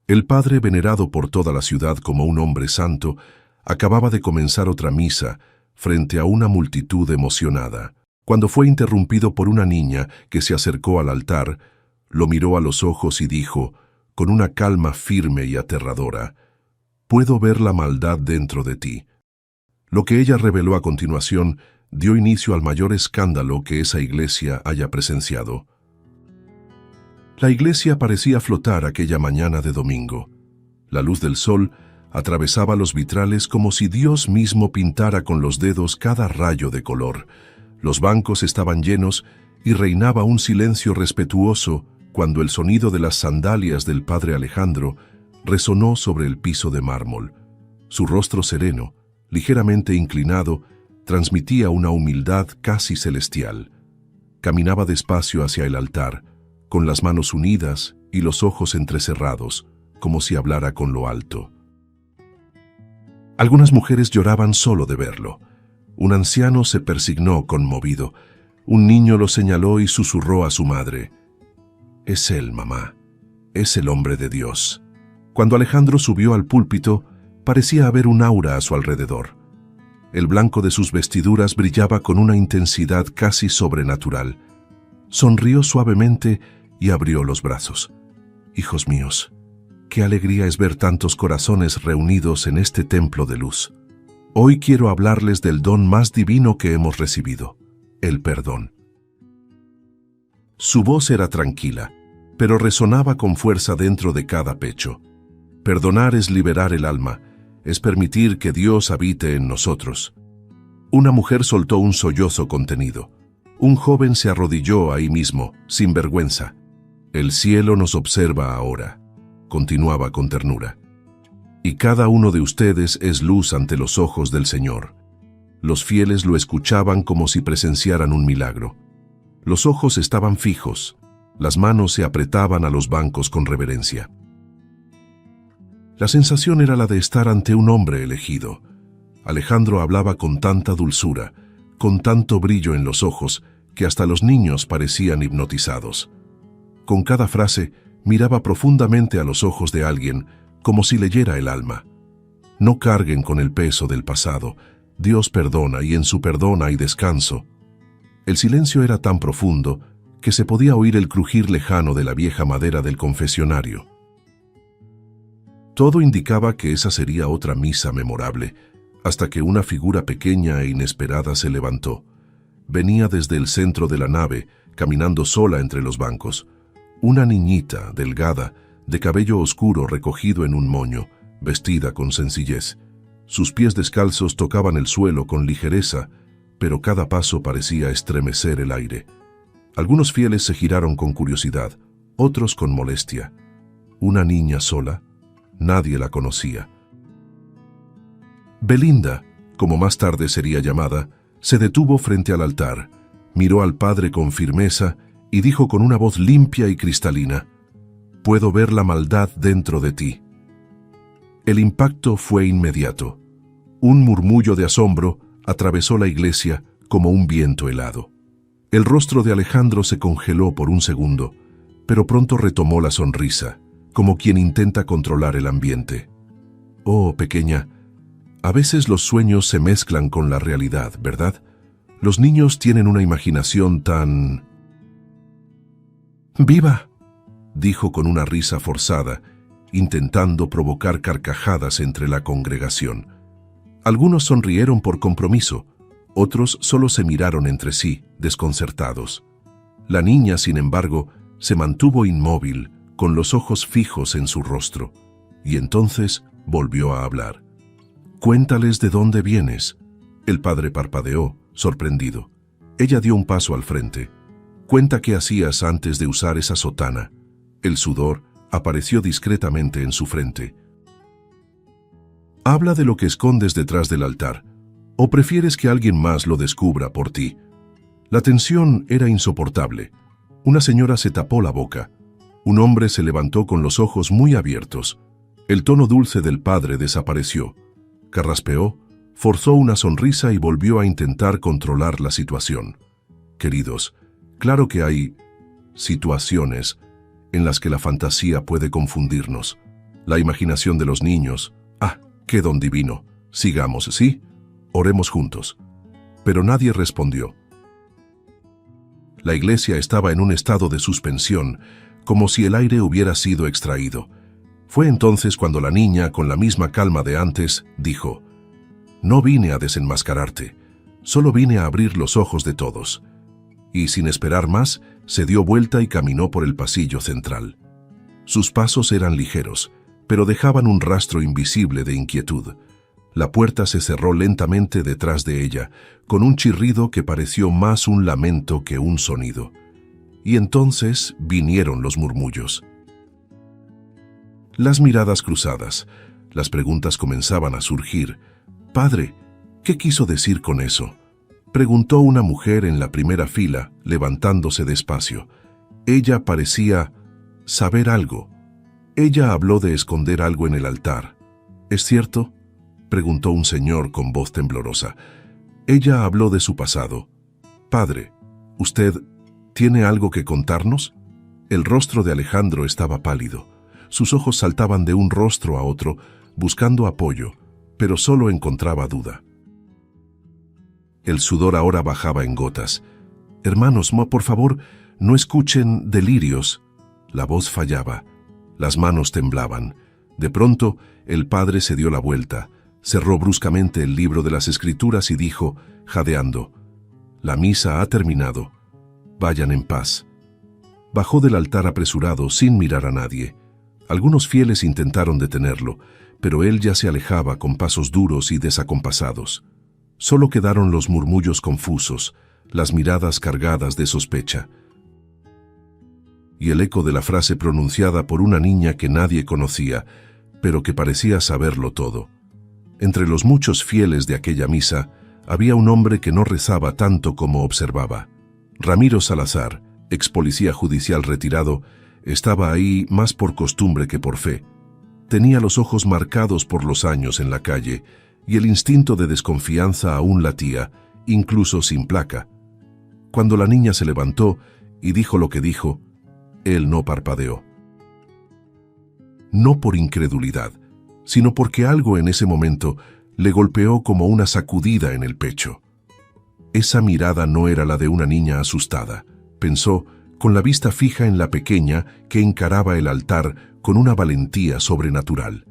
El padre, venerado por toda la ciudad como un hombre santo, acababa de comenzar otra misa frente a una multitud emocionada. Cuando fue interrumpido por una niña que se acercó al altar, lo miró a los ojos y dijo, con una calma firme y aterradora, «Puedo ver la maldad dentro de ti». Lo que ella reveló a continuación dio inicio al mayor escándalo que esa iglesia haya presenciado. La iglesia parecía flotar aquella mañana de domingo. La luz del sol atravesaba los vitrales como si Dios mismo pintara con los dedos cada rayo de color. Los bancos estaban llenos y reinaba un silencio respetuoso cuando el sonido de las sandalias del padre Alejandro resonó sobre el piso de mármol. Su rostro sereno, ligeramente inclinado, transmitía una humildad casi celestial. Caminaba despacio hacia el altar, con las manos unidas y los ojos entrecerrados, como si hablara con lo alto. Algunas mujeres lloraban solo de verlo. Un anciano se persignó conmovido. Un niño lo señaló y susurró a su madre, «Es él, mamá, es el hombre de Dios». Cuando Alejandro subió al púlpito, parecía haber un aura a su alrededor. El blanco de sus vestiduras brillaba con una intensidad casi sobrenatural. Sonrió suavemente y abrió los brazos. «Hijos míos, qué alegría es ver tantos corazones reunidos en este templo de luz. Hoy quiero hablarles del don más divino que hemos recibido, el perdón». Su voz era tranquila, pero resonaba con fuerza dentro de cada pecho. Perdonar es liberar el alma, es permitir que Dios habite en nosotros. Una mujer soltó un sollozo contenido. Un joven se arrodilló ahí mismo, sin vergüenza. «El cielo nos observa ahora», continuaba con ternura. «Y cada uno de ustedes es luz ante los ojos del Señor». Los fieles lo escuchaban como si presenciaran un milagro. Los ojos estaban fijos, las manos se apretaban a los bancos con reverencia. La sensación era la de estar ante un hombre elegido. Alejandro hablaba con tanta dulzura, con tanto brillo en los ojos, que hasta los niños parecían hipnotizados. Con cada frase, miraba profundamente a los ojos de alguien, como si leyera el alma. No carguen con el peso del pasado. Dios perdona y en su perdón hay descanso. El silencio era tan profundo que se podía oír el crujir lejano de la vieja madera del confesionario. Todo indicaba que esa sería otra misa memorable, hasta que una figura pequeña e inesperada se levantó. Venía desde el centro de la nave, caminando sola entre los bancos. Una niñita, delgada, de cabello oscuro recogido en un moño, vestida con sencillez. Sus pies descalzos tocaban el suelo con ligereza, pero cada paso parecía estremecer el aire. Algunos fieles se giraron con curiosidad, otros con molestia. ¿Una niña sola? Nadie la conocía. Belinda, como más tarde sería llamada, se detuvo frente al altar, miró al padre con firmeza y dijo con una voz limpia y cristalina, «Puedo ver la maldad dentro de ti». El impacto fue inmediato. Un murmullo de asombro atravesó la iglesia como un viento helado. El rostro de Alejandro se congeló por un segundo, pero pronto retomó la sonrisa, como quien intenta controlar el ambiente. «Oh, pequeña, a veces los sueños se mezclan con la realidad, ¿verdad? Los niños tienen una imaginación tan...» «¡Viva!», dijo con una risa forzada, intentando provocar carcajadas entre la congregación. Algunos sonrieron por compromiso, otros solo se miraron entre sí, desconcertados. La niña, sin embargo, se mantuvo inmóvil, con los ojos fijos en su rostro, y entonces volvió a hablar. «Cuéntales de dónde vienes». El padre parpadeó, sorprendido. Ella dio un paso al frente. «Cuenta qué hacías antes de usar esa sotana». El sudor apareció discretamente en su frente. «Habla de lo que escondes detrás del altar, o prefieres que alguien más lo descubra por ti». La tensión era insoportable. Una señora se tapó la boca. Un hombre se levantó con los ojos muy abiertos. El tono dulce del padre desapareció. Carraspeó, forzó una sonrisa y volvió a intentar controlar la situación. «Queridos, claro que hay situaciones en las que la fantasía puede confundirnos. La imaginación de los niños. ¡Ah, qué don divino! Sigamos, ¿sí? Oremos juntos. Pero nadie respondió. La iglesia estaba en un estado de suspensión, como si el aire hubiera sido extraído. Fue entonces cuando la niña, con la misma calma de antes, dijo: «No vine a desenmascararte, solo vine a abrir los ojos de todos». Y sin esperar más, se dio vuelta y caminó por el pasillo central. Sus pasos eran ligeros, pero dejaban un rastro invisible de inquietud. La puerta se cerró lentamente detrás de ella, con un chirrido que pareció más un lamento que un sonido. Y entonces vinieron los murmullos. Las miradas cruzadas, las preguntas comenzaban a surgir. «Padre, ¿qué quiso decir con eso?», preguntó una mujer en la primera fila, levantándose despacio. Ella parecía saber algo. Ella habló de esconder algo en el altar. «¿Es cierto?», preguntó un señor con voz temblorosa. Ella habló de su pasado. «Padre, ¿usted tiene algo que contarnos?». El rostro de Alejandro estaba pálido. Sus ojos saltaban de un rostro a otro, buscando apoyo, pero solo encontraba duda. El sudor ahora bajaba en gotas. «Hermanos, por favor, no escuchen delirios». La voz fallaba. Las manos temblaban. De pronto, el padre se dio la vuelta, cerró bruscamente el libro de las Escrituras y dijo, jadeando: «La misa ha terminado. Vayan en paz». Bajó del altar apresurado, sin mirar a nadie. Algunos fieles intentaron detenerlo, pero él ya se alejaba con pasos duros y desacompasados. Solo quedaron los murmullos confusos, las miradas cargadas de sospecha, y el eco de la frase pronunciada por una niña que nadie conocía, pero que parecía saberlo todo. Entre los muchos fieles de aquella misa, había un hombre que no rezaba tanto como observaba. Ramiro Salazar, ex policía judicial retirado, estaba ahí más por costumbre que por fe. Tenía los ojos marcados por los años en la calle, y el instinto de desconfianza aún latía, incluso sin placa. Cuando la niña se levantó y dijo lo que dijo, él no parpadeó. No por incredulidad, sino porque algo en ese momento le golpeó como una sacudida en el pecho. Esa mirada no era la de una niña asustada, pensó, con la vista fija en la pequeña que encaraba el altar con una valentía sobrenatural.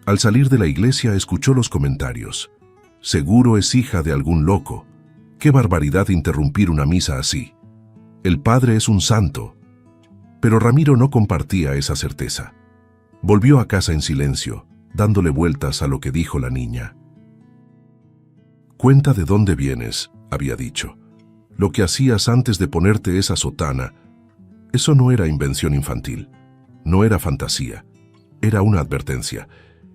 Al salir de la iglesia escuchó los comentarios. «Seguro es hija de algún loco. Qué barbaridad interrumpir una misa así. El padre es un santo». Pero Ramiro no compartía esa certeza. Volvió a casa en silencio, dándole vueltas a lo que dijo la niña. «Cuenta de dónde vienes», había dicho. «Lo que hacías antes de ponerte esa sotana, eso no era invención infantil, no era fantasía, era una advertencia».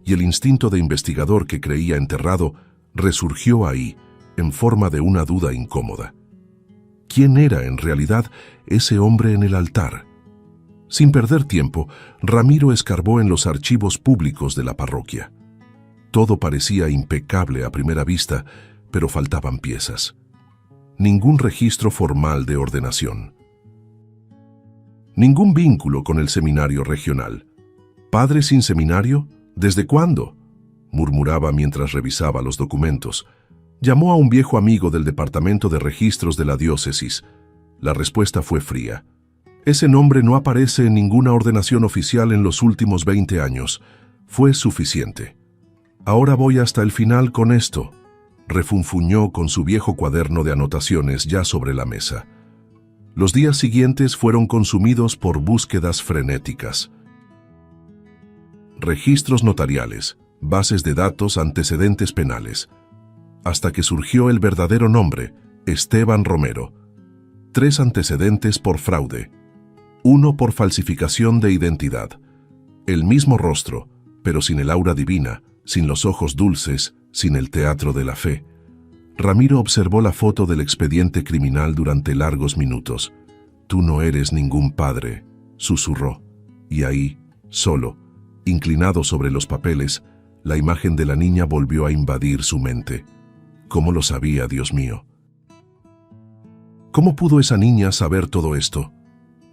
Y el instinto de investigador que creía enterrado resurgió ahí, en forma de una duda incómoda. ¿Quién era en realidad ese hombre en el altar? Sin perder tiempo, Ramiro escarbó en los archivos públicos de la parroquia. Todo parecía impecable a primera vista, pero faltaban piezas. Ningún registro formal de ordenación. Ningún vínculo con el seminario regional. ¿Padre sin seminario? ¿Desde cuándo?, murmuraba mientras revisaba los documentos. Llamó a un viejo amigo del departamento de registros de la diócesis. La respuesta fue fría. «Ese nombre no aparece en ninguna ordenación oficial en los últimos 20 años. Fue suficiente». «Ahora voy hasta el final con esto», refunfuñó con su viejo cuaderno de anotaciones ya sobre la mesa. Los días siguientes fueron consumidos por búsquedas frenéticas. Registros notariales, bases de datos, antecedentes penales, hasta que surgió el verdadero nombre, Esteban Romero. 3 antecedentes por fraude, 1 por falsificación de identidad. El mismo rostro, pero sin el aura divina, sin los ojos dulces, sin el teatro de la fe. Ramiro observó la foto del expediente criminal durante largos minutos. «Tú no eres ningún padre», susurró, y ahí, solo, inclinado sobre los papeles, la imagen de la niña volvió a invadir su mente. ¿Cómo lo sabía, Dios mío? ¿Cómo pudo esa niña saber todo esto?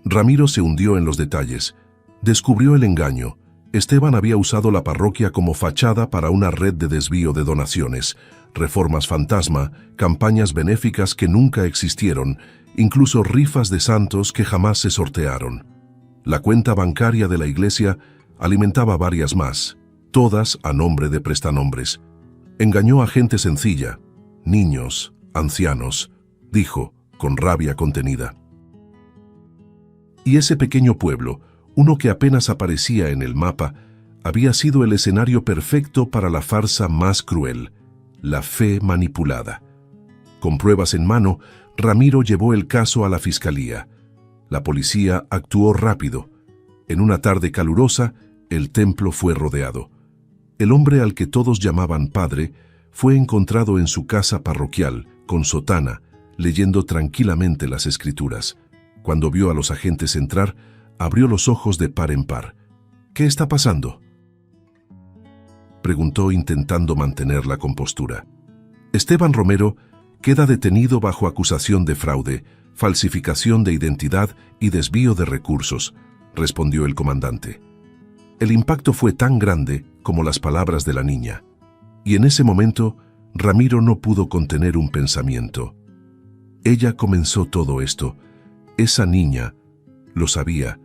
Ramiro se hundió en los detalles, descubrió el engaño, Esteban había usado la parroquia como fachada para una red de desvío de donaciones, reformas fantasma, campañas benéficas que nunca existieron, incluso rifas de santos que jamás se sortearon. La cuenta bancaria de la iglesia alimentaba varias más, todas a nombre de prestanombres. Engañó a gente sencilla, niños, ancianos, dijo, con rabia contenida. Y ese pequeño pueblo, uno que apenas aparecía en el mapa, había sido el escenario perfecto para la farsa más cruel, la fe manipulada. Con pruebas en mano, Ramiro llevó el caso a la fiscalía. La policía actuó rápido. En una tarde calurosa, el templo fue rodeado. El hombre al que todos llamaban padre fue encontrado en su casa parroquial, con sotana, leyendo tranquilamente las escrituras. Cuando vio a los agentes entrar, abrió los ojos de par en par. «¿Qué está pasando?», preguntó intentando mantener la compostura. «Esteban Romero queda detenido bajo acusación de fraude, falsificación de identidad y desvío de recursos», respondió el comandante. El impacto fue tan grande como las palabras de la niña, y en ese momento Ramiro no pudo contener un pensamiento. Ella comenzó todo esto, esa niña lo sabía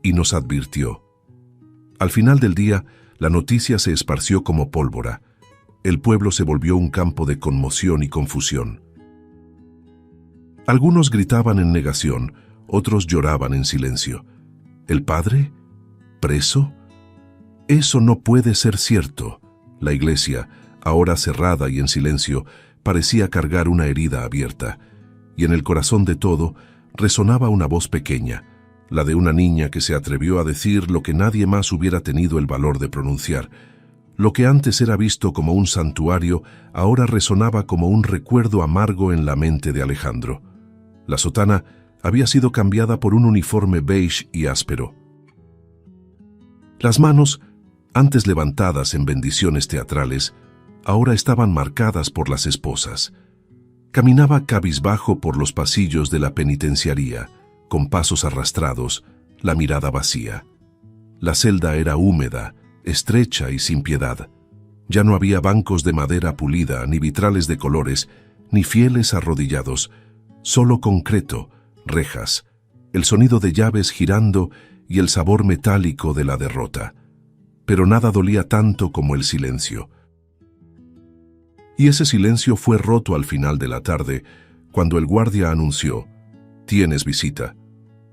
y nos advirtió. Al final del día, la noticia se esparció como pólvora. El pueblo se volvió un campo de conmoción y confusión. Algunos gritaban en negación, otros lloraban en silencio. ¿El padre? ¿Preso? Eso no puede ser cierto. La iglesia, ahora cerrada y en silencio, parecía cargar una herida abierta, y en el corazón de todo resonaba una voz pequeña, la de una niña que se atrevió a decir lo que nadie más hubiera tenido el valor de pronunciar. Lo que antes era visto como un santuario, ahora resonaba como un recuerdo amargo en la mente de Alejandro. La sotana había sido cambiada por un uniforme beige y áspero. Las manos, antes levantadas en bendiciones teatrales, ahora estaban marcadas por las esposas. Caminaba cabizbajo por los pasillos de la penitenciaría, con pasos arrastrados, la mirada vacía. La celda era húmeda, estrecha y sin piedad. Ya no había bancos de madera pulida, ni vitrales de colores, ni fieles arrodillados, solo concreto, rejas, el sonido de llaves girando y el sabor metálico de la derrota. Pero nada dolía tanto como el silencio. Y ese silencio fue roto al final de la tarde, cuando el guardia anunció: «Tienes visita».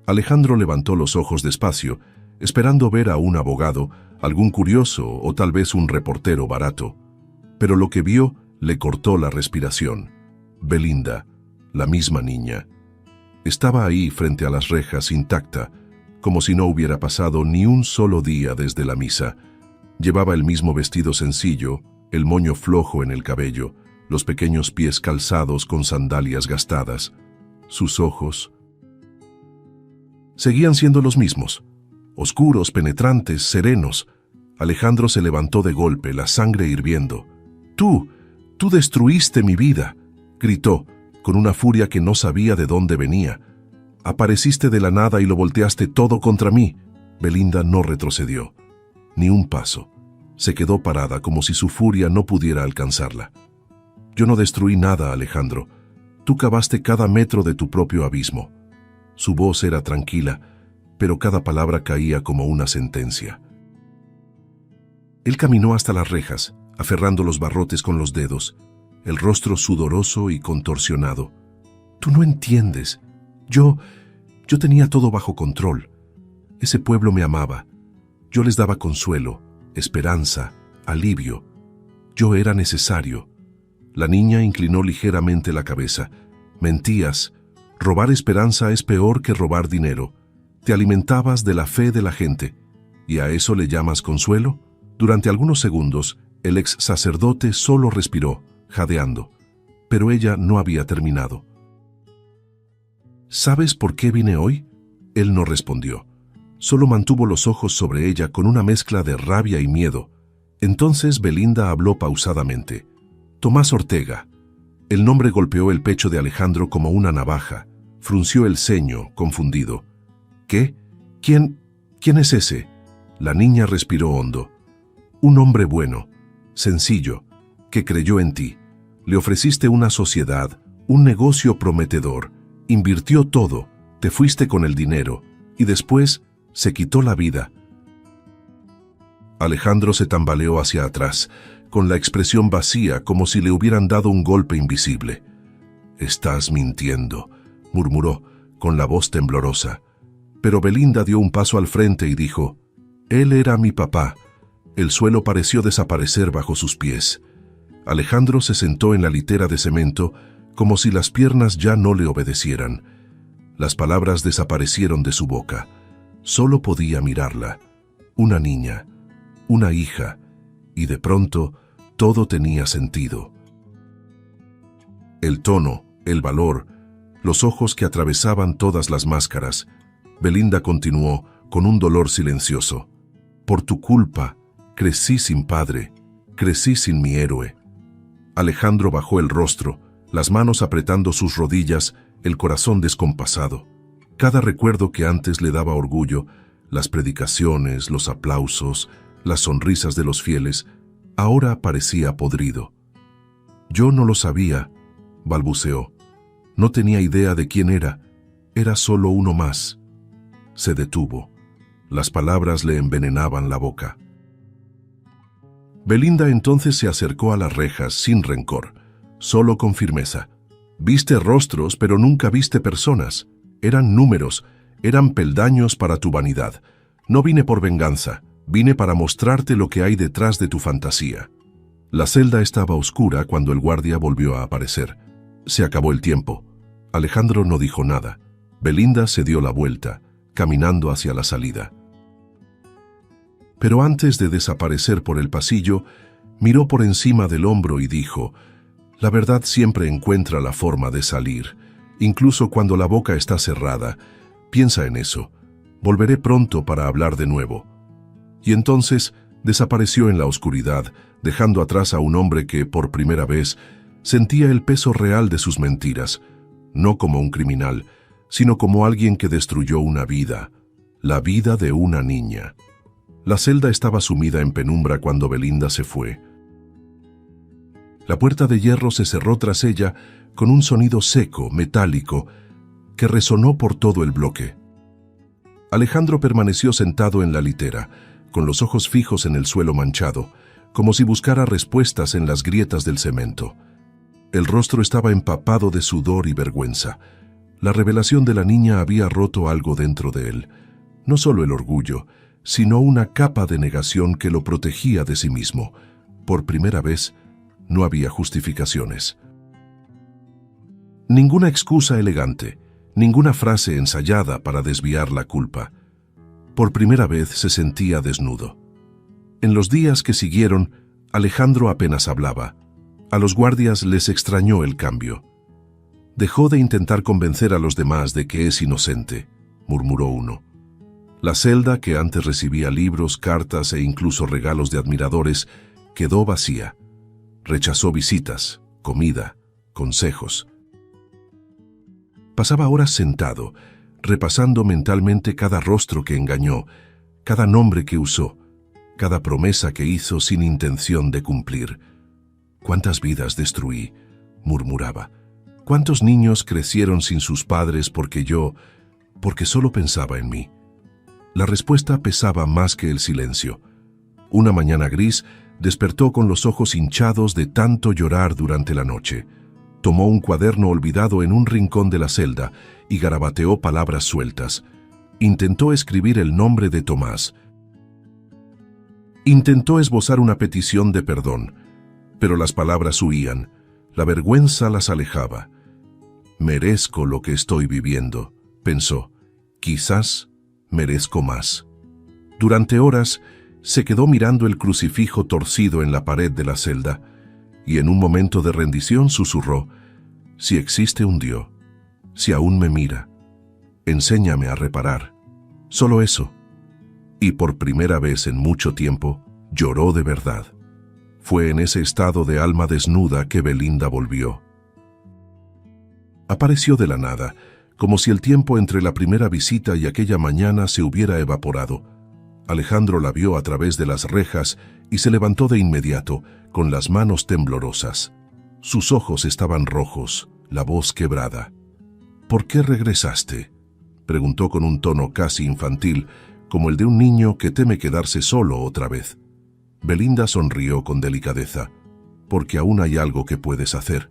Alejandro levantó los ojos despacio, esperando ver a un abogado, algún curioso o tal vez un reportero barato. Pero lo que vio le cortó la respiración. Belinda, la misma niña. Estaba ahí frente a las rejas intacta, como si no hubiera pasado ni un solo día desde la misa. Llevaba el mismo vestido sencillo, el moño flojo en el cabello, los pequeños pies calzados con sandalias gastadas. Sus ojos seguían siendo los mismos, oscuros, penetrantes, serenos. Alejandro se levantó de golpe, la sangre hirviendo. Tú destruiste mi vida», gritó, con una furia que no sabía de dónde venía. «Apareciste de la nada y lo volteaste todo contra mí». Belinda no retrocedió, ni un paso. Se quedó parada como si su furia no pudiera alcanzarla. «Yo no destruí nada, Alejandro. Tú cavaste cada metro de tu propio abismo». Su voz era tranquila, pero cada palabra caía como una sentencia. Él caminó hasta las rejas, aferrando los barrotes con los dedos, el rostro sudoroso y contorsionado. «Tú no entiendes. Yo tenía todo bajo control. Ese pueblo me amaba. Yo les daba consuelo, esperanza, alivio. Yo era necesario». La niña inclinó ligeramente la cabeza. «Mentías. Robar esperanza es peor que robar dinero. Te alimentabas de la fe de la gente. ¿Y a eso le llamas consuelo?». Durante algunos segundos, el ex sacerdote solo respiró, jadeando. Pero ella no había terminado. «¿Sabes por qué vine hoy?». Él no respondió. Solo mantuvo los ojos sobre ella con una mezcla de rabia y miedo. Entonces Belinda habló pausadamente. «Tomás Ortega». El nombre golpeó el pecho de Alejandro como una navaja. Frunció el ceño, confundido. «¿Qué? ¿Quién es ese?». La niña respiró hondo. Un hombre bueno, sencillo, que creyó en ti. Le ofreciste una sociedad, un negocio prometedor, invirtió todo, te fuiste con el dinero, y después se quitó la vida. Alejandro se tambaleó hacia atrás, con la expresión vacía como si le hubieran dado un golpe invisible. «Estás mintiendo», murmuró, con la voz temblorosa. Pero Belinda dio un paso al frente y dijo, «Él era mi papá». El suelo pareció desaparecer bajo sus pies. Alejandro se sentó en la litera de cemento como si las piernas ya no le obedecieran. Las palabras desaparecieron de su boca. Solo podía mirarla. Una niña, una hija, y de pronto todo tenía sentido. El tono, el valor, los ojos que atravesaban todas las máscaras. Belinda continuó con un dolor silencioso. «Por tu culpa, crecí sin padre, crecí sin mi héroe». Alejandro bajó el rostro, las manos apretando sus rodillas, el corazón descompasado. Cada recuerdo que antes le daba orgullo, las predicaciones, los aplausos, las sonrisas de los fieles, ahora parecía podrido. «Yo no lo sabía», balbuceó. «No tenía idea de quién era solo uno más». Se detuvo. Las palabras le envenenaban la boca. Belinda entonces se acercó a las rejas sin rencor, solo con firmeza. «Viste rostros, pero nunca viste personas. Eran números, eran peldaños para tu vanidad. No vine por venganza, vine para mostrarte lo que hay detrás de tu fantasía». La celda estaba oscura cuando el guardia volvió a aparecer. Se acabó el tiempo. Alejandro no dijo nada. Belinda se dio la vuelta, caminando hacia la salida. Pero antes de desaparecer por el pasillo, miró por encima del hombro y dijo, «La verdad siempre encuentra la forma de salir, incluso cuando la boca está cerrada. Piensa en eso. Volveré pronto para hablar de nuevo». Y entonces desapareció en la oscuridad, dejando atrás a un hombre que, por primera vez, sentía el peso real de sus mentiras, no como un criminal, sino como alguien que destruyó una vida, la vida de una niña. La celda estaba sumida en penumbra cuando Belinda se fue. La puerta de hierro se cerró tras ella con un sonido seco, metálico, que resonó por todo el bloque. Alejandro permaneció sentado en la litera, con los ojos fijos en el suelo manchado, como si buscara respuestas en las grietas del cemento. El rostro estaba empapado de sudor y vergüenza. La revelación de la niña había roto algo dentro de él, no solo el orgullo, sino una capa de negación que lo protegía de sí mismo. Por primera vez, no había justificaciones. Ninguna excusa elegante, ninguna frase ensayada para desviar la culpa. Por primera vez se sentía desnudo. En los días que siguieron, Alejandro apenas hablaba. A los guardias les extrañó el cambio. «Dejó de intentar convencer a los demás de que es inocente», murmuró uno. La celda, que antes recibía libros, cartas e incluso regalos de admiradores, quedó vacía. Rechazó visitas, comida, consejos. Pasaba horas sentado, repasando mentalmente cada rostro que engañó, cada nombre que usó, cada promesa que hizo sin intención de cumplir. «¿Cuántas vidas destruí?», murmuraba. «¿Cuántos niños crecieron sin sus padres porque solo pensaba en mí?». La respuesta pesaba más que el silencio. Una mañana gris despertó con los ojos hinchados de tanto llorar durante la noche. Tomó un cuaderno olvidado en un rincón de la celda y garabateó palabras sueltas. Intentó escribir el nombre de Tomás. Intentó esbozar una petición de perdón, pero las palabras huían. La vergüenza las alejaba. «Merezco lo que estoy viviendo», pensó. «Quizás merezco más». Durante horas se quedó mirando el crucifijo torcido en la pared de la celda y en un momento de rendición susurró: «Si existe un Dios, si aún me mira, enséñame a reparar». Solo eso. Y por primera vez en mucho tiempo lloró de verdad. Fue en ese estado de alma desnuda que Belinda volvió. Apareció de la nada, como si el tiempo entre la primera visita y aquella mañana se hubiera evaporado. Alejandro la vio a través de las rejas y se levantó de inmediato, con las manos temblorosas. Sus ojos estaban rojos, la voz quebrada. «¿Por qué regresaste?», preguntó con un tono casi infantil, como el de un niño que teme quedarse solo otra vez. Belinda sonrió con delicadeza. «Porque aún hay algo que puedes hacer».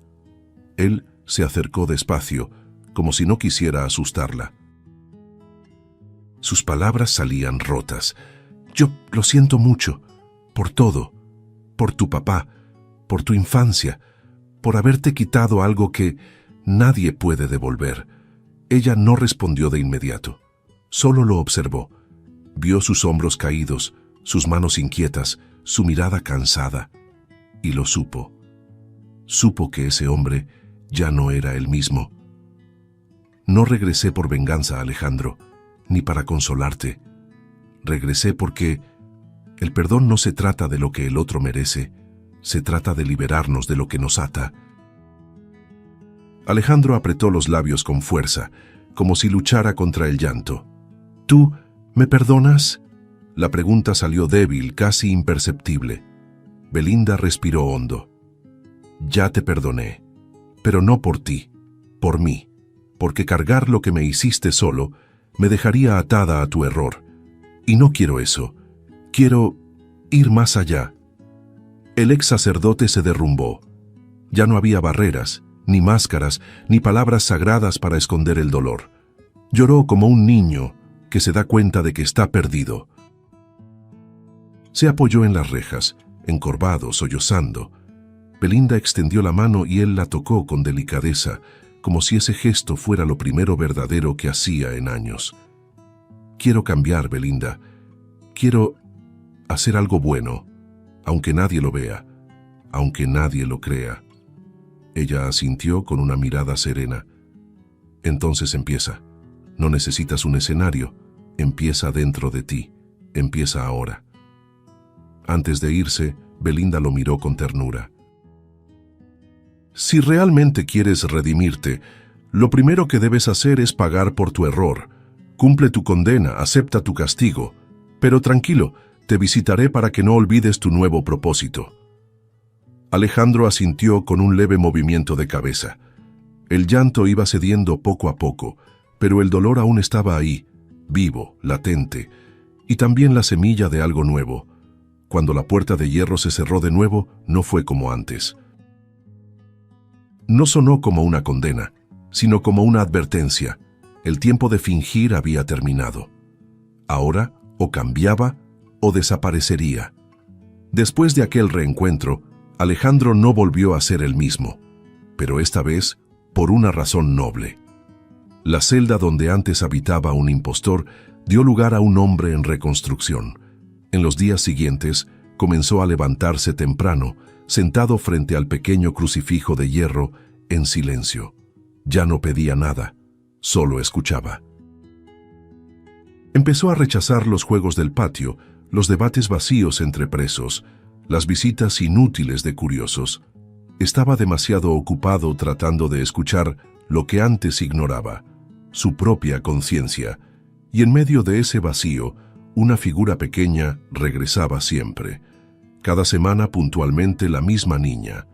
Él se acercó despacio, como si no quisiera asustarla. Sus palabras salían rotas. «Yo lo siento mucho, por todo, por tu papá, por tu infancia, por haberte quitado algo que nadie puede devolver». Ella no respondió de inmediato, solo lo observó. Vio sus hombros caídos, sus manos inquietas, su mirada cansada, y lo supo. Supo que ese hombre ya no era el mismo. «No regresé por venganza, Alejandro, ni para consolarte. Regresé porque el perdón no se trata de lo que el otro merece, se trata de liberarnos de lo que nos ata». Alejandro apretó los labios con fuerza, como si luchara contra el llanto. «¿Tú me perdonas?». La pregunta salió débil, casi imperceptible. Belinda respiró hondo. «Ya te perdoné, pero no por ti, por mí, porque cargar lo que me hiciste solo me dejaría atada a tu error. Y no quiero eso. Quiero ir más allá». El ex sacerdote se derrumbó. Ya no había barreras, ni máscaras, ni palabras sagradas para esconder el dolor. Lloró como un niño que se da cuenta de que está perdido. Se apoyó en las rejas, encorvado, sollozando. Belinda extendió la mano y él la tocó con delicadeza, como si ese gesto fuera lo primero verdadero que hacía en años. «Quiero cambiar, Belinda. Quiero hacer algo bueno, aunque nadie lo vea, aunque nadie lo crea». Ella asintió con una mirada serena. «Entonces empieza. No necesitas un escenario. Empieza dentro de ti. Empieza ahora». Antes de irse, Belinda lo miró con ternura. «Si realmente quieres redimirte, lo primero que debes hacer es pagar por tu error. Cumple tu condena, acepta tu castigo. Pero tranquilo, te visitaré para que no olvides tu nuevo propósito». Alejandro asintió con un leve movimiento de cabeza. El llanto iba cediendo poco a poco, pero el dolor aún estaba ahí, vivo, latente, y también la semilla de algo nuevo. Cuando la puerta de hierro se cerró de nuevo, no fue como antes. No sonó como una condena, sino como una advertencia. El tiempo de fingir había terminado. Ahora, o cambiaba, o desaparecería. Después de aquel reencuentro, Alejandro no volvió a ser el mismo, pero esta vez por una razón noble. La celda donde antes habitaba un impostor dio lugar a un hombre en reconstrucción. En los días siguientes comenzó a levantarse temprano, sentado frente al pequeño crucifijo de hierro, en silencio. Ya no pedía nada, solo escuchaba. Empezó a rechazar los juegos del patio, los debates vacíos entre presos, las visitas inútiles de curiosos. Estaba demasiado ocupado tratando de escuchar lo que antes ignoraba, su propia conciencia, y en medio de ese vacío, una figura pequeña regresaba siempre. Cada semana puntualmente la misma niña,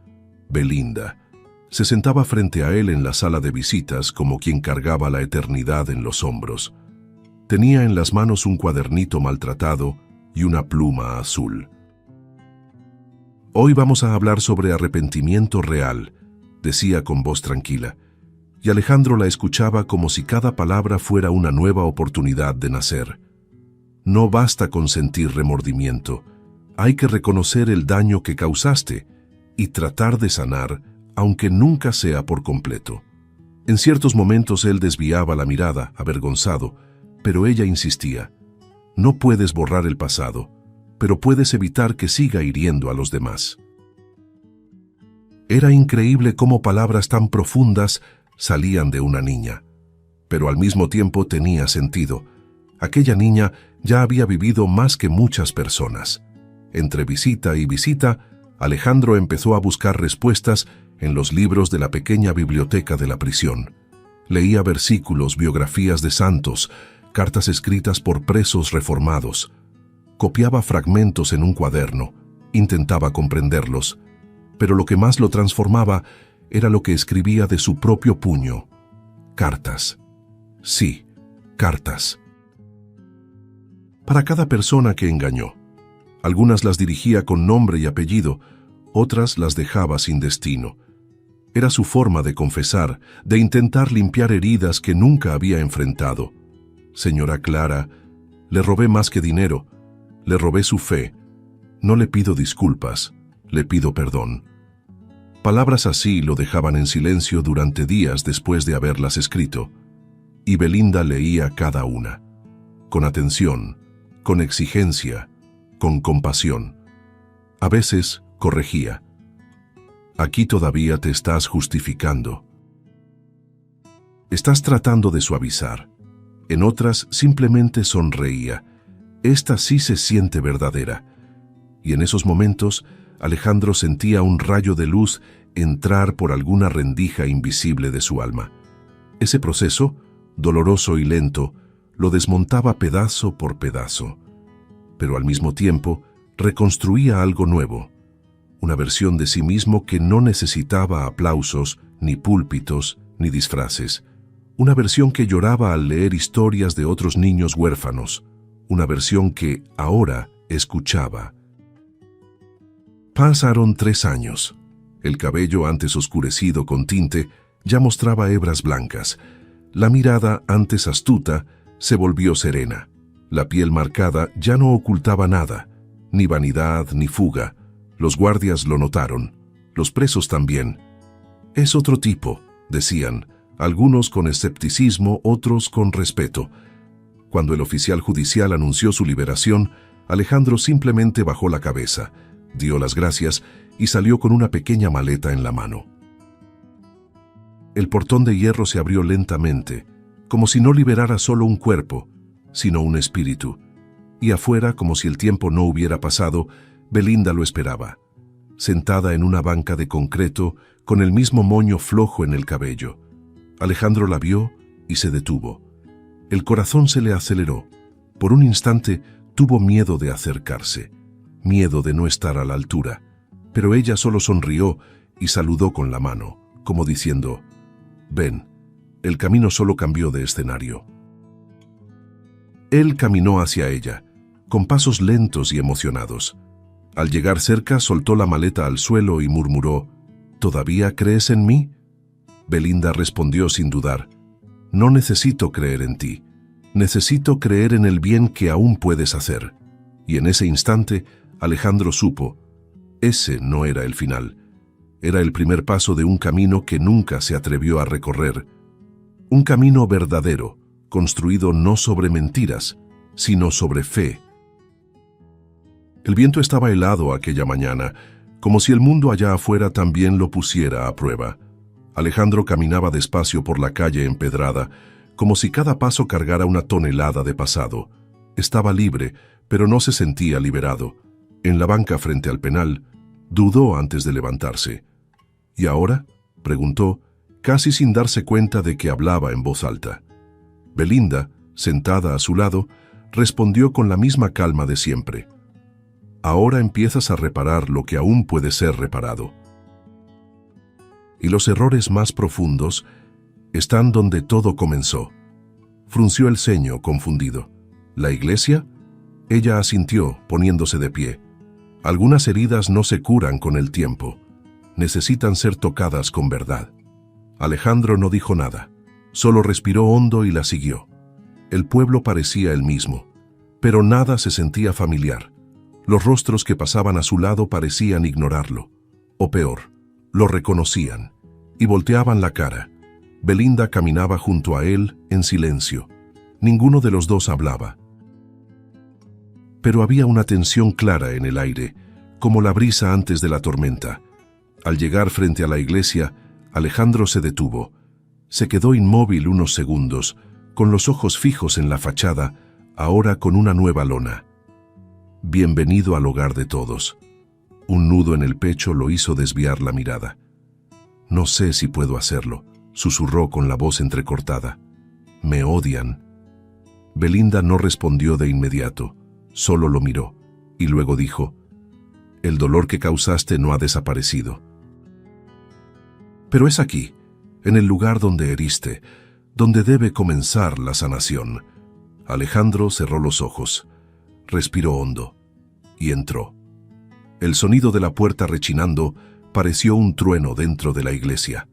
Belinda. Se sentaba frente a él en la sala de visitas como quien cargaba la eternidad en los hombros. Tenía en las manos un cuadernito maltratado y una pluma azul. «Hoy vamos a hablar sobre arrepentimiento real», decía con voz tranquila, y Alejandro la escuchaba como si cada palabra fuera una nueva oportunidad de nacer. No basta con sentir remordimiento, hay que reconocer el daño que causaste y tratar de sanar, aunque nunca sea por completo. En ciertos momentos él desviaba la mirada, avergonzado, pero ella insistía. No puedes borrar el pasado, pero puedes evitar que siga hiriendo a los demás. Era increíble cómo palabras tan profundas salían de una niña, pero al mismo tiempo tenía sentido. Aquella niña ya había vivido más que muchas personas. Entre visita y visita, Alejandro empezó a buscar respuestas en los libros de la pequeña biblioteca de la prisión. Leía versículos, biografías de santos, cartas escritas por presos reformados. Copiaba fragmentos en un cuaderno, intentaba comprenderlos, pero lo que más lo transformaba era lo que escribía de su propio puño. Cartas. Sí, cartas. Para cada persona que engañó. Algunas las dirigía con nombre y apellido, otras las dejaba sin destino. Era su forma de confesar, de intentar limpiar heridas que nunca había enfrentado. Señora Clara, le robé más que dinero, le robé su fe. No le pido disculpas, le pido perdón. Palabras así lo dejaban en silencio durante días después de haberlas escrito, y Belinda leía cada una, con atención, con exigencia, con compasión. A veces corregía. Aquí todavía te estás justificando. Estás tratando de suavizar. En otras simplemente sonreía. Esta sí se siente verdadera. Y en esos momentos, Alejandro sentía un rayo de luz entrar por alguna rendija invisible de su alma. Ese proceso, doloroso y lento, lo desmontaba pedazo por pedazo. Pero al mismo tiempo, reconstruía algo nuevo. Una versión de sí mismo que no necesitaba aplausos, ni púlpitos, ni disfraces. Una versión que lloraba al leer historias de otros niños huérfanos. Una versión que ahora escuchaba. Pasaron 3 años. El cabello, antes oscurecido con tinte, ya mostraba hebras blancas. La mirada, antes astuta, se volvió serena. La piel marcada ya no ocultaba nada, ni vanidad ni fuga. Los guardias lo notaron, los presos también. Es otro tipo, decían, algunos con escepticismo, otros con respeto. Cuando el oficial judicial anunció su liberación, Alejandro simplemente bajó la cabeza, dio las gracias y salió con una pequeña maleta en la mano. El portón de hierro se abrió lentamente, como si no liberara solo un cuerpo, sino un espíritu. Y afuera, como si el tiempo no hubiera pasado, Belinda lo esperaba, sentada en una banca de concreto, con el mismo moño flojo en el cabello. Alejandro la vio y se detuvo. El corazón se le aceleró. Por un instante tuvo miedo de acercarse, miedo de no estar a la altura, pero ella solo sonrió y saludó con la mano, como diciendo, «Ven». El camino solo cambió de escenario. Él caminó hacia ella, con pasos lentos y emocionados. Al llegar cerca, soltó la maleta al suelo y murmuró, «¿Todavía crees en mí?». Belinda respondió sin dudar, «No necesito creer en ti. Necesito creer en el bien que aún puedes hacer». Y en ese instante, Alejandro supo, ese no era el final. Era el primer paso de un camino que nunca se atrevió a recorrer. Un camino verdadero, construido no sobre mentiras, sino sobre fe. El viento estaba helado aquella mañana, como si el mundo allá afuera también lo pusiera a prueba. Alejandro caminaba despacio por la calle empedrada, como si cada paso cargara una tonelada de pasado. Estaba libre, pero no se sentía liberado. En la banca frente al penal, dudó antes de levantarse. ¿Y ahora?, preguntó, casi sin darse cuenta de que hablaba en voz alta. Belinda, sentada a su lado, respondió con la misma calma de siempre. Ahora empiezas a reparar lo que aún puede ser reparado. Y los errores más profundos están donde todo comenzó. Frunció el ceño, confundido. ¿La iglesia? Ella asintió, poniéndose de pie. Algunas heridas no se curan con el tiempo. Necesitan ser tocadas con verdad. Alejandro no dijo nada. Solo respiró hondo y la siguió. El pueblo parecía el mismo, pero nada se sentía familiar. Los rostros que pasaban a su lado parecían ignorarlo. O peor, lo reconocían y volteaban la cara. Belinda caminaba junto a él en silencio. Ninguno de los dos hablaba. Pero había una tensión clara en el aire, como la brisa antes de la tormenta. Al llegar frente a la iglesia, Alejandro se detuvo. Se quedó inmóvil unos segundos, con los ojos fijos en la fachada, ahora con una nueva lona. Bienvenido al hogar de todos. Un nudo en el pecho lo hizo desviar la mirada. No sé si puedo hacerlo, susurró con la voz entrecortada. Me odian. Belinda no respondió de inmediato. Solo lo miró, y luego dijo: «El dolor que causaste no ha desaparecido. Pero es aquí, en el lugar donde heriste, donde debe comenzar la sanación». Alejandro cerró los ojos, respiró hondo, y entró. El sonido de la puerta rechinando pareció un trueno dentro de la iglesia.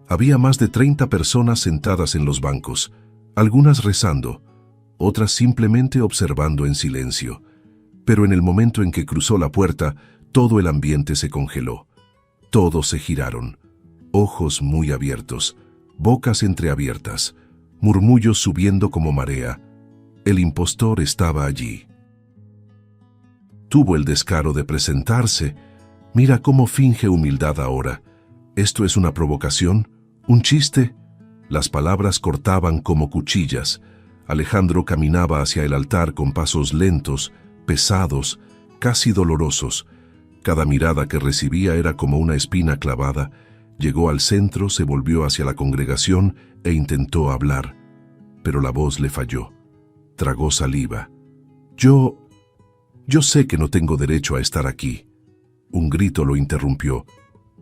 Había más de 30 personas sentadas en los bancos, algunas rezando, otras simplemente observando en silencio. Pero en el momento en que cruzó la puerta, todo el ambiente se congeló. Todos se giraron, ojos muy abiertos, bocas entreabiertas, murmullos subiendo como marea. El impostor estaba allí. Tuvo el descaro de presentarse. Mira cómo finge humildad ahora. ¿Esto es una provocación? ¿Un chiste? Las palabras cortaban como cuchillas. Alejandro caminaba hacia el altar con pasos lentos, pesados, casi dolorosos. Cada mirada que recibía era como una espina clavada. Llegó al centro, se volvió hacia la congregación e intentó hablar. Pero la voz le falló. Tragó saliva. Yo sé que no tengo derecho a estar aquí». Un grito lo interrumpió.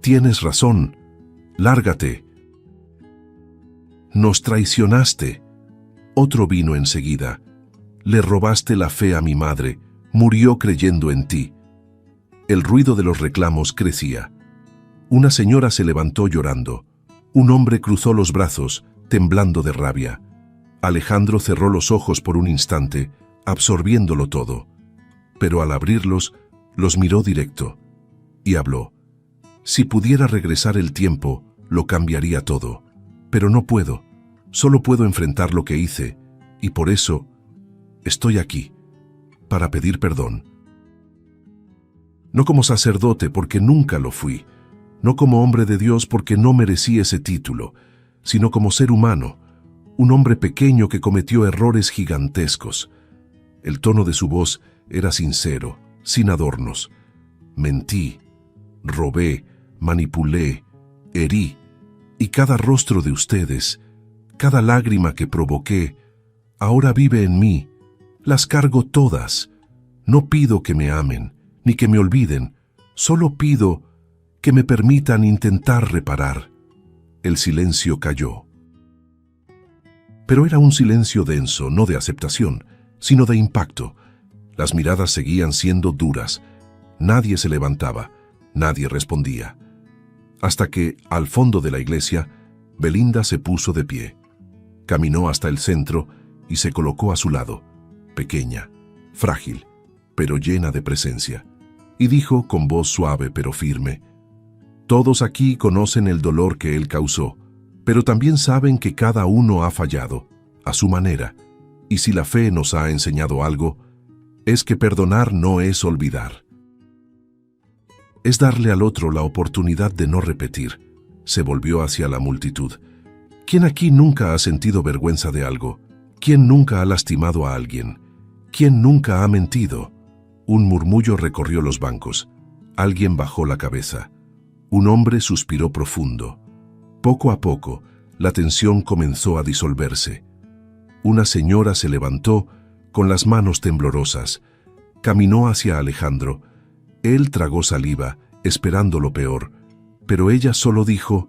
«Tienes razón. Lárgate. Nos traicionaste». Otro vino enseguida. «Le robaste la fe a mi madre. Murió creyendo en ti». El ruido de los reclamos crecía. Una señora se levantó llorando. Un hombre cruzó los brazos, temblando de rabia. Alejandro cerró los ojos por un instante, absorbiéndolo todo. Pero al abrirlos, los miró directo. Y habló. «Si pudiera regresar el tiempo, lo cambiaría todo. Pero no puedo. Solo puedo enfrentar lo que hice. Y por eso, estoy aquí. Para pedir perdón. No como sacerdote, porque nunca lo fui. No como hombre de Dios, porque no merecí ese título. Sino como ser humano. Un hombre pequeño que cometió errores gigantescos». El tono de su voz era sincero, sin adornos. «Mentí, robé, manipulé, herí, y cada rostro de ustedes, cada lágrima que provoqué, ahora vive en mí. Las cargo todas. No pido que me amen, ni que me olviden. Solo pido que me permitan intentar reparar». El silencio cayó. Pero era un silencio denso, no de aceptación, sino de impacto. Las miradas seguían siendo duras. Nadie se levantaba, nadie respondía. Hasta que, al fondo de la iglesia, Belinda se puso de pie. Caminó hasta el centro y se colocó a su lado, pequeña, frágil, pero llena de presencia. Y dijo con voz suave pero firme: «Todos aquí conocen el dolor que él causó, pero también saben que cada uno ha fallado, a su manera. Y si la fe nos ha enseñado algo, es que perdonar no es olvidar. Es darle al otro la oportunidad de no repetir». Se volvió hacia la multitud. ¿Quién aquí nunca ha sentido vergüenza de algo? ¿Quién nunca ha lastimado a alguien? ¿Quién nunca ha mentido? Un murmullo recorrió los bancos. Alguien bajó la cabeza. Un hombre suspiró profundo. Poco a poco, la tensión comenzó a disolverse. Una señora se levantó con las manos temblorosas. Caminó hacia Alejandro. Él tragó saliva, esperando lo peor, pero ella solo dijo: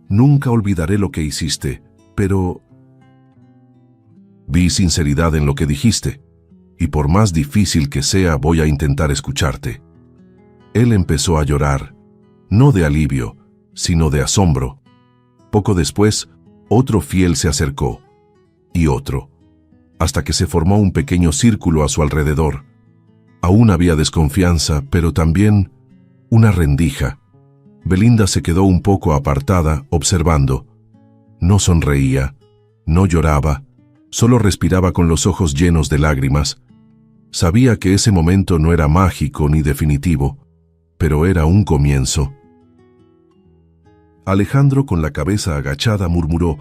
«Nunca olvidaré lo que hiciste, pero...». «Vi sinceridad en lo que dijiste, y por más difícil que sea, voy a intentar escucharte». Él empezó a llorar, no de alivio, sino de asombro. Poco después, otro fiel se acercó, y otro, hasta que se formó un pequeño círculo a su alrededor. Aún había desconfianza, pero también una rendija. Belinda se quedó un poco apartada, observando. No sonreía, no lloraba, solo respiraba con los ojos llenos de lágrimas. Sabía que ese momento no era mágico ni definitivo, pero era un comienzo. Alejandro, con la cabeza agachada, murmuró: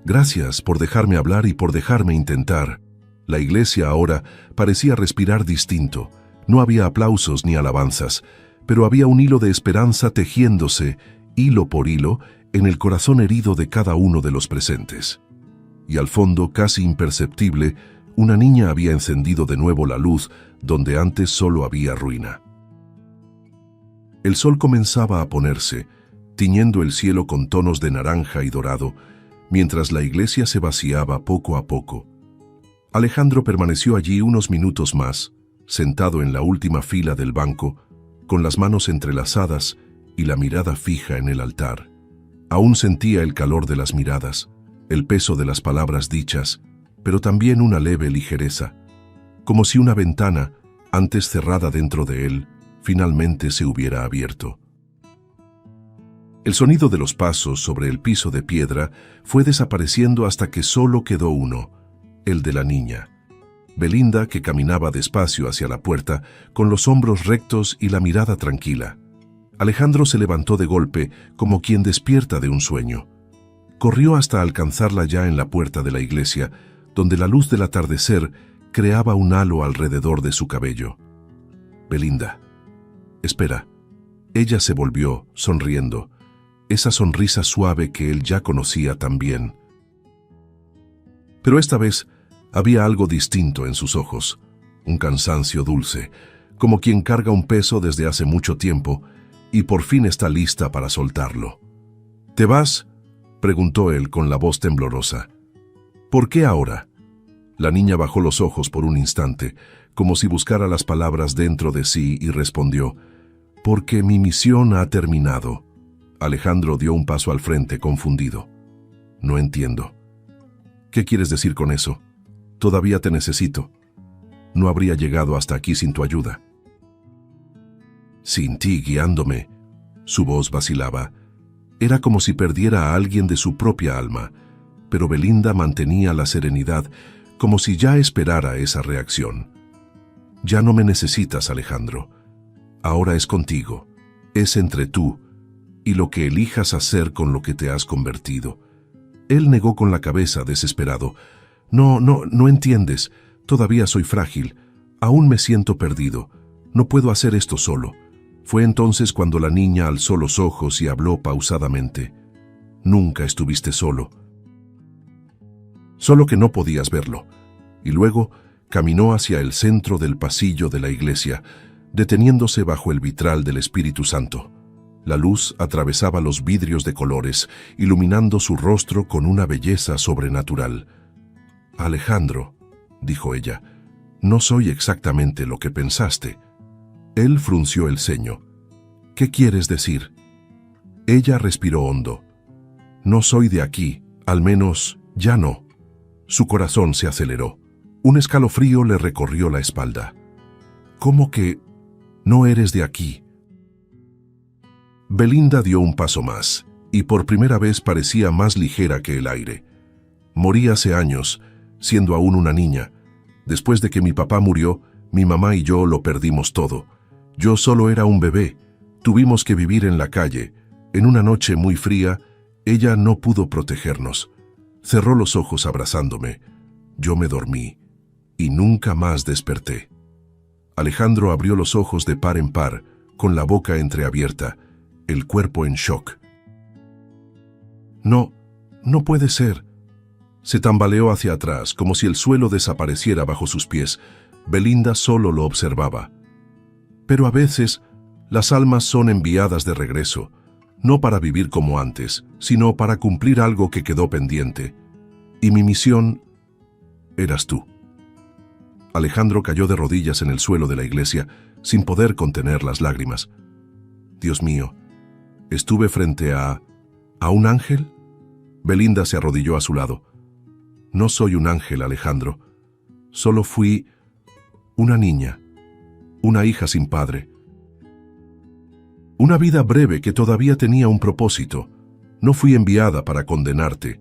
«Gracias por dejarme hablar y por dejarme intentar». La iglesia ahora parecía respirar distinto. No había aplausos ni alabanzas, pero había un hilo de esperanza tejiéndose, hilo por hilo, en el corazón herido de cada uno de los presentes. Y al fondo, casi imperceptible, una niña había encendido de nuevo la luz, donde antes solo había ruina. El sol comenzaba a ponerse, tiñendo el cielo con tonos de naranja y dorado, mientras la iglesia se vaciaba poco a poco. Alejandro permaneció allí unos minutos más, sentado en la última fila del banco, con las manos entrelazadas y la mirada fija en el altar. Aún sentía el calor de las miradas, el peso de las palabras dichas, pero también una leve ligereza, como si una ventana, antes cerrada dentro de él, finalmente se hubiera abierto. El sonido de los pasos sobre el piso de piedra fue desapareciendo hasta que solo quedó uno, el de la niña. Belinda, que caminaba despacio hacia la puerta, con los hombros rectos y la mirada tranquila. Alejandro se levantó de golpe, como quien despierta de un sueño. Corrió hasta alcanzarla ya en la puerta de la iglesia, donde la luz del atardecer creaba un halo alrededor de su cabello. Belinda. Espera. Ella se volvió, sonriendo, esa sonrisa suave que él ya conocía tan bien. Pero esta vez había algo distinto en sus ojos, un cansancio dulce, como quien carga un peso desde hace mucho tiempo y por fin está lista para soltarlo. ¿Te vas?, preguntó él con la voz temblorosa. ¿Por qué ahora? La niña bajó los ojos por un instante, como si buscara las palabras dentro de sí, y respondió: «Porque mi misión ha terminado». Alejandro dio un paso al frente, confundido. «No entiendo. ¿Qué quieres decir con eso? Todavía te necesito. No habría llegado hasta aquí sin tu ayuda». «Sin ti guiándome». Su voz vacilaba. Era como si perdiera a alguien de su propia alma, pero Belinda mantenía la serenidad, como si ya esperara esa reacción. «Ya no me necesitas, Alejandro. Ahora es contigo. Es entre tú y lo que elijas hacer con lo que te has convertido». Él negó con la cabeza, desesperado. No entiendes. Todavía soy frágil. Aún me siento perdido. No puedo hacer esto solo». Fue entonces cuando la niña alzó los ojos y habló pausadamente. «Nunca estuviste solo. Solo que no podías verlo». Y luego caminó hacia el centro del pasillo de la iglesia, deteniéndose bajo el vitral del Espíritu Santo. La luz atravesaba los vidrios de colores, iluminando su rostro con una belleza sobrenatural. «Alejandro», dijo ella, «no soy exactamente lo que pensaste». Él frunció el ceño. «¿Qué quieres decir?» Ella respiró hondo. «No soy de aquí, al menos ya no». Su corazón se aceleró. Un escalofrío le recorrió la espalda. «¿Cómo que no eres de aquí?» Belinda dio un paso más, y por primera vez parecía más ligera que el aire. «Morí hace años, siendo aún una niña. Después de que mi papá murió, mi mamá y yo lo perdimos todo. Yo solo era un bebé. Tuvimos que vivir en la calle. En una noche muy fría, ella no pudo protegernos. Cerró los ojos abrazándome. Yo me dormí y nunca más desperté». Alejandro abrió los ojos de par en par, con la boca entreabierta, el cuerpo en shock. «No puede ser». Se tambaleó hacia atrás, como si el suelo desapareciera bajo sus pies. Belinda solo lo observaba. «Pero a veces las almas son enviadas de regreso, no para vivir como antes, sino para cumplir algo que quedó pendiente. Y mi misión eras tú». Alejandro cayó de rodillas en el suelo de la iglesia, sin poder contener las lágrimas. «Dios mío, ¿estuve frente a un ángel?» Belinda se arrodilló a su lado. «No soy un ángel, Alejandro. Solo fui una niña, una hija sin padre. Una vida breve que todavía tenía un propósito. No fui enviada para condenarte.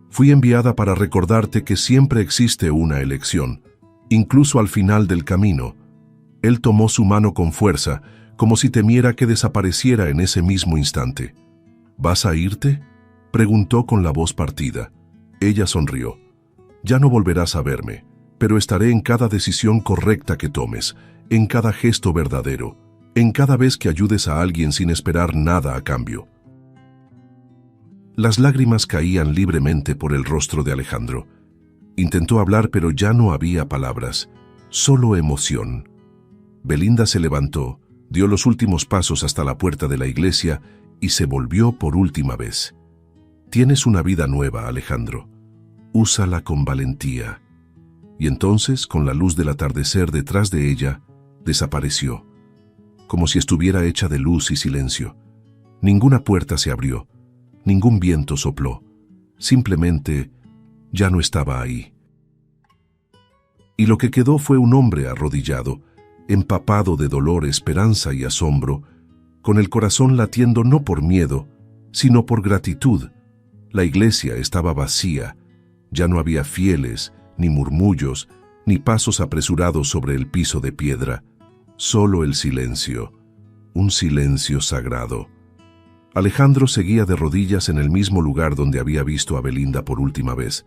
Fui enviada para recordarte que siempre existe una elección, incluso al final del camino». Él tomó su mano con fuerza, como si temiera que desapareciera en ese mismo instante. «¿Vas a irte?», preguntó con la voz partida. Ella sonrió. «Ya no volverás a verme, pero estaré en cada decisión correcta que tomes, en cada gesto verdadero, en cada vez que ayudes a alguien sin esperar nada a cambio». Las lágrimas caían libremente por el rostro de Alejandro. Intentó hablar, pero ya no había palabras, solo emoción. Belinda se levantó, dio los últimos pasos hasta la puerta de la iglesia y se volvió por última vez. Tienes una vida nueva, Alejandro. Úsala con valentía. Y entonces, con la luz del atardecer detrás de ella, desapareció, como si estuviera hecha de luz y silencio. Ninguna puerta se abrió, ningún viento sopló. Simplemente ya no estaba ahí. Y lo que quedó fue un hombre arrodillado, empapado de dolor, esperanza y asombro, con el corazón latiendo no por miedo, sino por gratitud. La iglesia estaba vacía, ya no había fieles, ni murmullos, ni pasos apresurados sobre el piso de piedra, solo el silencio, un silencio sagrado. Alejandro seguía de rodillas en el mismo lugar donde había visto a Belinda por última vez.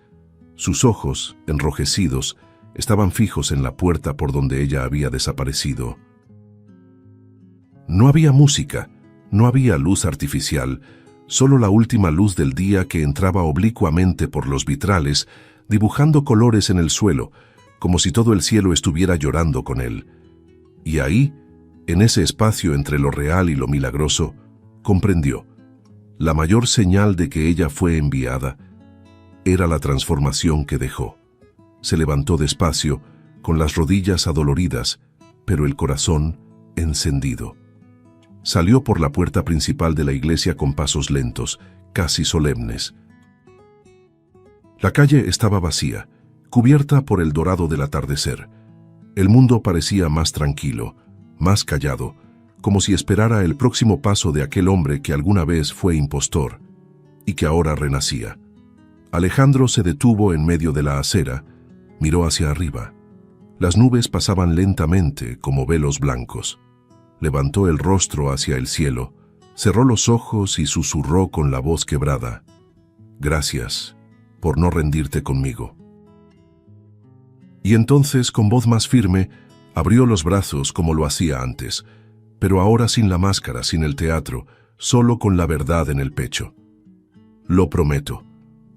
Sus ojos, enrojecidos, estaban fijos en la puerta por donde ella había desaparecido. No había música, no había luz artificial, solo la última luz del día que entraba oblicuamente por los vitrales, dibujando colores en el suelo, como si todo el cielo estuviera llorando con él. Y ahí, en ese espacio entre lo real y lo milagroso, comprendió. La mayor señal de que ella fue enviada era la transformación que dejó. Se levantó despacio, con las rodillas adoloridas, pero el corazón encendido. Salió por la puerta principal de la iglesia con pasos lentos, casi solemnes. La calle estaba vacía, cubierta por el dorado del atardecer. El mundo parecía más tranquilo, más callado, como si esperara el próximo paso de aquel hombre que alguna vez fue impostor y que ahora renacía. Alejandro se detuvo en medio de la acera, miró hacia arriba. Las nubes pasaban lentamente como velos blancos. Levantó el rostro hacia el cielo, cerró los ojos y susurró con la voz quebrada: «Gracias por no rendirte conmigo». Y entonces, con voz más firme, abrió los brazos como lo hacía antes, pero ahora sin la máscara, sin el teatro, solo con la verdad en el pecho. «Lo prometo,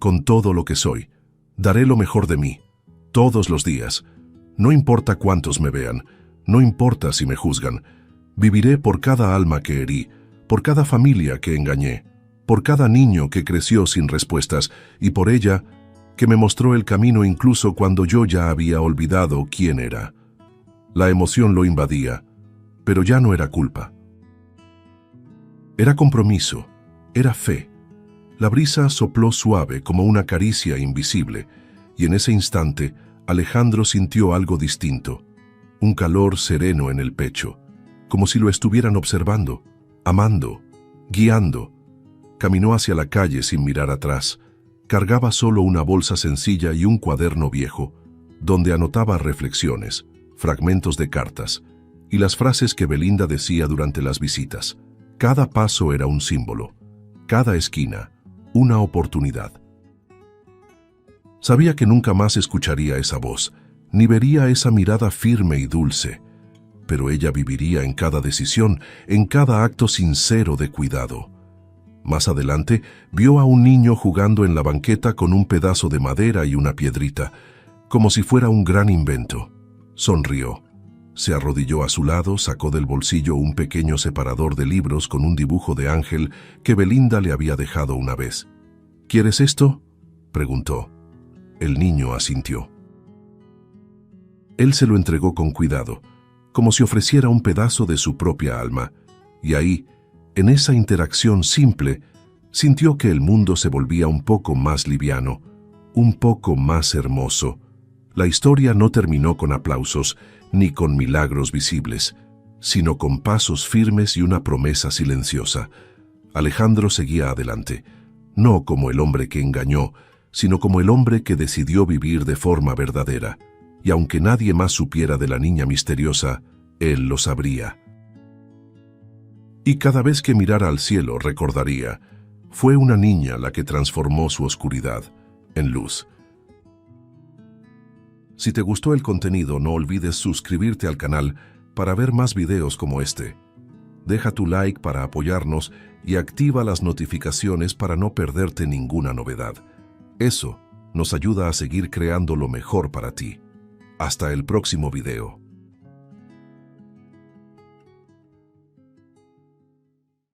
con todo lo que soy, daré lo mejor de mí, todos los días. No importa cuántos me vean, no importa si me juzgan. Viviré por cada alma que herí, por cada familia que engañé, por cada niño que creció sin respuestas y por ella que me mostró el camino incluso cuando yo ya había olvidado quién era». La emoción lo invadía, pero ya no era culpa. Era compromiso, era fe. La brisa sopló suave como una caricia invisible, y en ese instante Alejandro sintió algo distinto, un calor sereno en el pecho, como si lo estuvieran observando, amando, guiando. Caminó hacia la calle sin mirar atrás. Cargaba solo una bolsa sencilla y un cuaderno viejo, donde anotaba reflexiones, fragmentos de cartas y las frases que Belinda decía durante las visitas. Cada paso era un símbolo, cada esquina, una oportunidad. Sabía que nunca más escucharía esa voz, ni vería esa mirada firme y dulce, pero ella viviría en cada decisión, en cada acto sincero de cuidado. Más adelante, vio a un niño jugando en la banqueta con un pedazo de madera y una piedrita, como si fuera un gran invento. Sonrió. Se arrodilló a su lado, sacó del bolsillo un pequeño separador de libros con un dibujo de ángel que Belinda le había dejado una vez. «¿Quieres esto?», preguntó. El niño asintió. Él se lo entregó con cuidado, como si ofreciera un pedazo de su propia alma, y ahí, en esa interacción simple, sintió que el mundo se volvía un poco más liviano, un poco más hermoso. La historia no terminó con aplausos ni con milagros visibles, sino con pasos firmes y una promesa silenciosa. Alejandro seguía adelante, no como el hombre que engañó, sino como el hombre que decidió vivir de forma verdadera. Y aunque nadie más supiera de la niña misteriosa, él lo sabría. Y cada vez que mirara al cielo recordaría, fue una niña la que transformó su oscuridad en luz. Si te gustó el contenido, no olvides suscribirte al canal para ver más videos como este. Deja tu like para apoyarnos y activa las notificaciones para no perderte ninguna novedad. Eso nos ayuda a seguir creando lo mejor para ti. Hasta el próximo video.